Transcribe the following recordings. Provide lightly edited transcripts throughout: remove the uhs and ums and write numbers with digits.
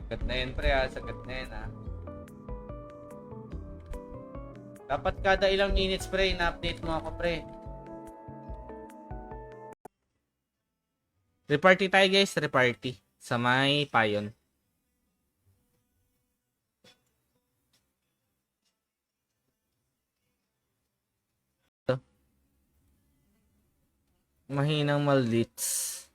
Sagat na yan, pre, ha. Sagat na yan, ha. Dapat kada ilang minutes, pre, na-update mo ako, pre. Reparty tayo, guys. Reparty. Sa may payon. Mahinang maldits.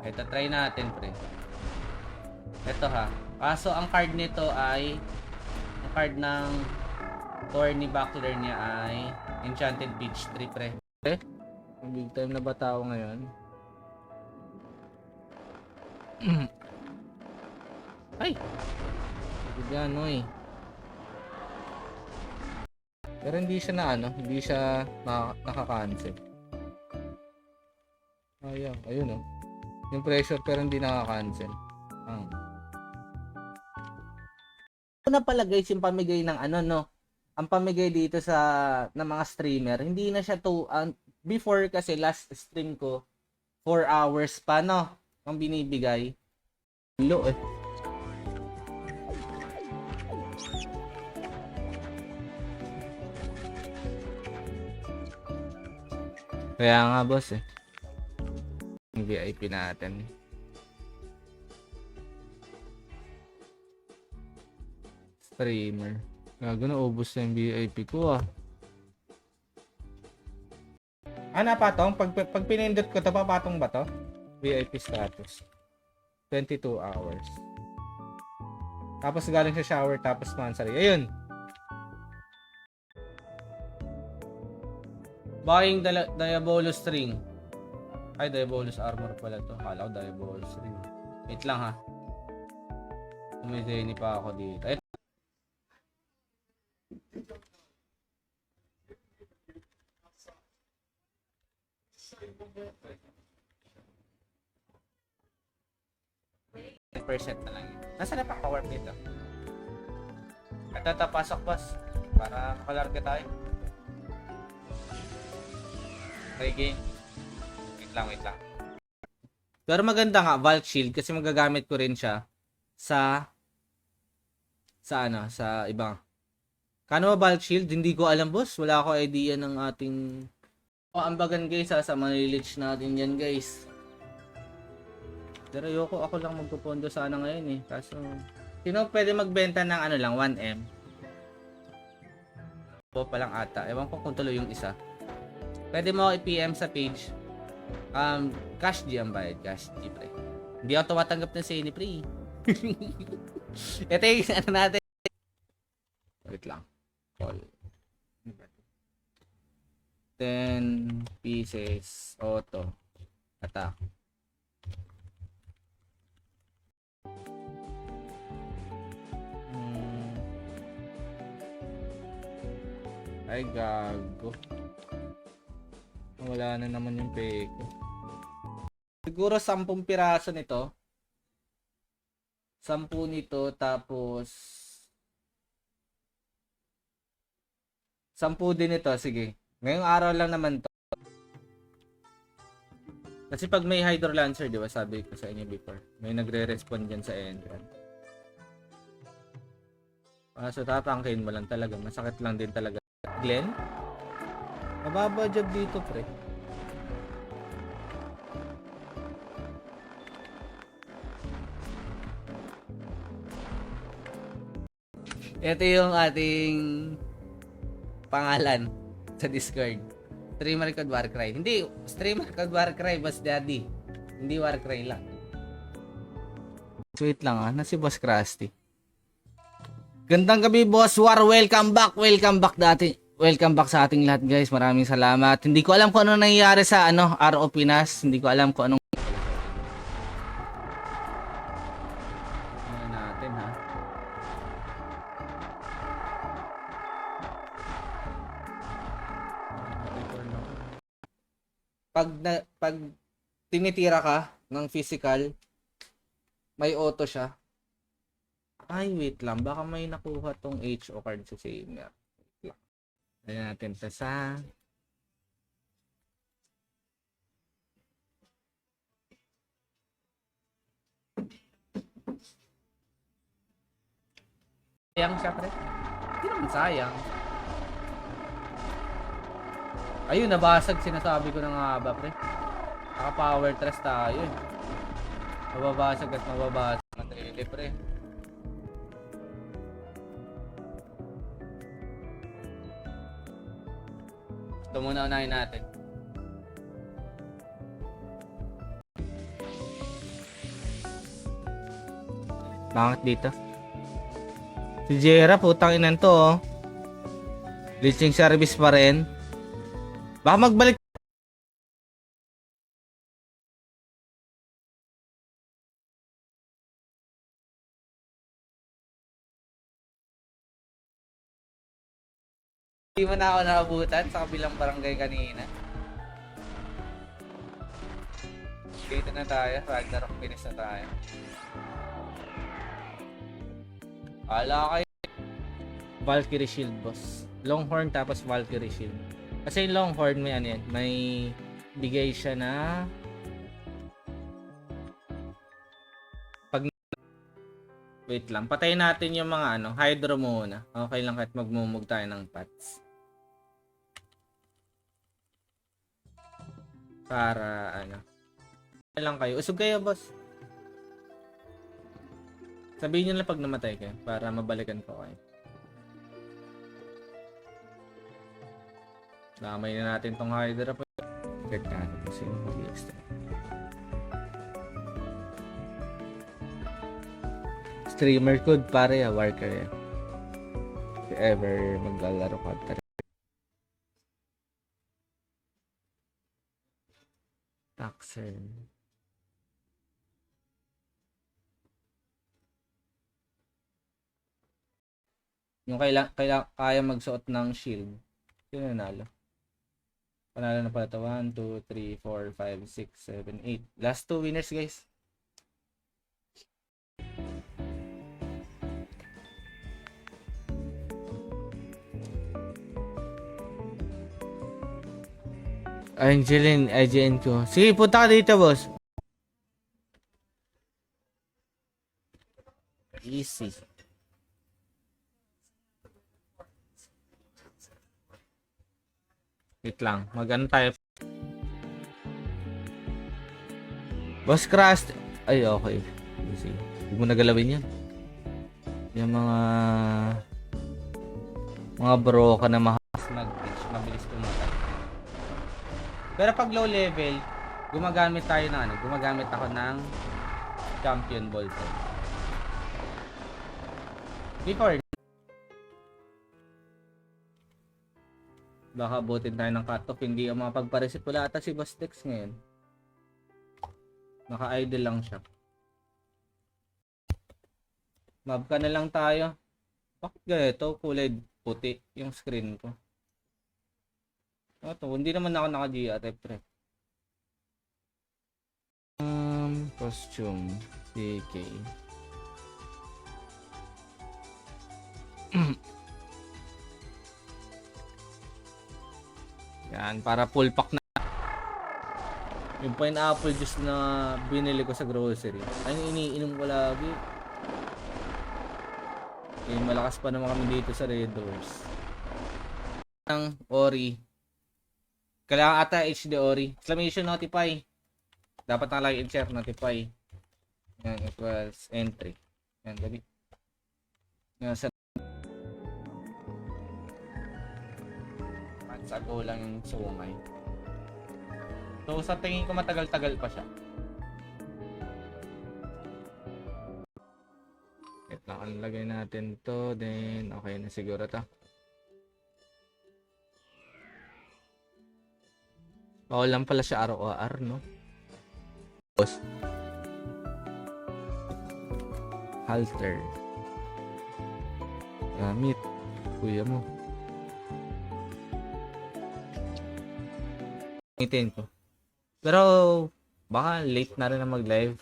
Ito, try natin, pre. Ito, ha. Kaso, ang card nito ay ang card ng Thorny Buckler niya ay Enchanted Peach Tree, pre. Okay? Big time na ba tao ngayon? Ay! Bigyan, no, eh. Pero hindi siya na, ano, hindi siya nakaka-cancel. Ayun, ayun, oh. Yung pressure pero hindi nakaka-cancel. Ano pala, guys, yung pamigay ng ano, no? Ang pamigay dito sa ng mga streamer, hindi na siya before kasi last stream ko 4 hours pa, no? Ang binibigay. Low, eh. Kaya nga, boss, eh. Yung VIP natin. Streamer. Gago na, ubos na yung VIP ko, ah. Napatong? Pag pinindot ko, papatong ba to? VIP status. 22 hours. Tapos galing sa shower, tapos mansari. Ayun! Buying Diabolus string. Ay, Diabolus armor pala to. Kala ko Diabolus string. Wait lang, ha. Umizeni pa ako dito. Ito. % na lang yun. Nasaan na pa power dito? At pasok, boss. Para makalarga tayo. Okay, game. Wait lang. Pero maganda nga, Vault Shield, kasi magagamit ko rin siya sa ibang. Kano ba Vault Shield? Hindi ko alam, boss. Wala ako idea ng ating ambagan, guys, sa manililich natin yan, guys. Pero ako lang magpupondo sana ngayon, eh. Kaso, sino pwede magbenta ng ano lang, 1M? O pa lang ata. Ewan ko kung tuloy yung isa. Pwede mo i-PM sa page. Cash G ang bayad. Cash G, pre. Hindi ako tumatanggap ng Seni, pre. Ito yung ano natin. Wait lang. Call. 10 pieces. Auto. Attack. Ay, gago. Wala na naman yung pay ko. Siguro 10 piraso nito. 10 nito, tapos 10 din ito. Sige. Ngayong araw lang naman to. Kasi pag may Hydro Lancer, di ba, sabi ko sa inyo before, may nagre-respond dyan sa entrance. So tatangkin mo lang talaga. Masakit lang din talaga. Glenn? Mababa job dito, pre. Ito yung ating pangalan sa Discord. Streamer called Warcry. Hindi, streamer called Warcry, Boss Daddy. Hindi Warcry lang. Wait lang, na si Boss Krusty. Gandang gabi, Boss War. Welcome back. Welcome back sa ating lahat, guys. Maraming salamat. Hindi ko alam kung ano nangyayari sa RO Pinas. Hindi ko alam kung anong natin, ha. Pag tinitira ka ng physical, may auto siya. Ay, wait lang. Baka may nakuha tong HO card sa Samer. Ayan natin ito sa Sayang siya, pre. Hindi naman sayang. Ayun, nabasag. Sinasabi ko na nga ba, pre. Naka-power thrust tayo eh. Mababasag at mababasag. Matili, pre. Ito muna unahin natin. Bakit dito? Si Jera, putang inan to oh. Leasing service pa rin. Baka magbalik. Hindi mo na ako nakabutan sa kabilang barangay kanina. Dito na tayo. Ragnarok finish na tayo. Ala kayo. Valkyrie Shield, boss. Longhorn tapos Valkyrie Shield. Kasi yung Longhorn may ano yan. May bigay siya na pag wait lang. Patayin natin yung mga ano. Hydro muna. Okay lang kahit magmumug tayo ng pots. Para ano. Lang kayo. Usog kayo, boss. Sabihin nyo lang pag namatay kayo para mabalikan ko kayo. Damay na natin tong Hydra. Check natin kung sino mag-extra. Streamer code pare ya, worker ya. If ever maglalaro ka. Taxer. Yung kaya magsuot ng shield. Sino nanalo? Panalo na pala ito. 1, 2, 3, 4, 5, 6, 7, 8. Last 2 winners, guys. Angeline, IGN ko. Sige, punta ka dito, boss. Easy. Wait lang. Mag-ano tayo? Boss Crash. Ay, okay. Easy. Huwag mo nagalawin yan. Yung mga bro ka na mahas mag-pitch. Mabilis pumatay. Pero pag low level, gumagamit tayo ng ano? Gumagamit ako ng champion Bolton. Before, baka abutin tayo ng cutoff. Hindi ang mga pagparesit wala ata si Boss Dex ngayon. Naka-idle lang siya. Mab ka na lang tayo. Bakit ganito? Kulay puti yung screen ko. Ito, hindi naman ako naka-GRF pre. Costume DK. Yan, para full pack na. Yung pineapple juice na binili ko sa grocery. Ay, iniinom ko lagi. Eh, malakas pa naman kami dito sa Red Doors. Ang Ori. Kailangan ata HD Ori. Exclamation notify. Dapat na like and share notify. Yan, equals entry. Yan, dali. Yan, sago lang yung sumay. So sa tingin ko matagal-tagal pa siya. Ito lang, lagay natin to, then okay na siguro to. Oo lang pala siya ROR, no? Boss. Halter. Gamit. Kuya mo. Gamitin ko. Pero baka late na rin na mag-live.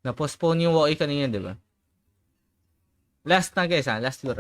Na-postpone yung WoE kanina, di ba? Last na guys ha, last tour.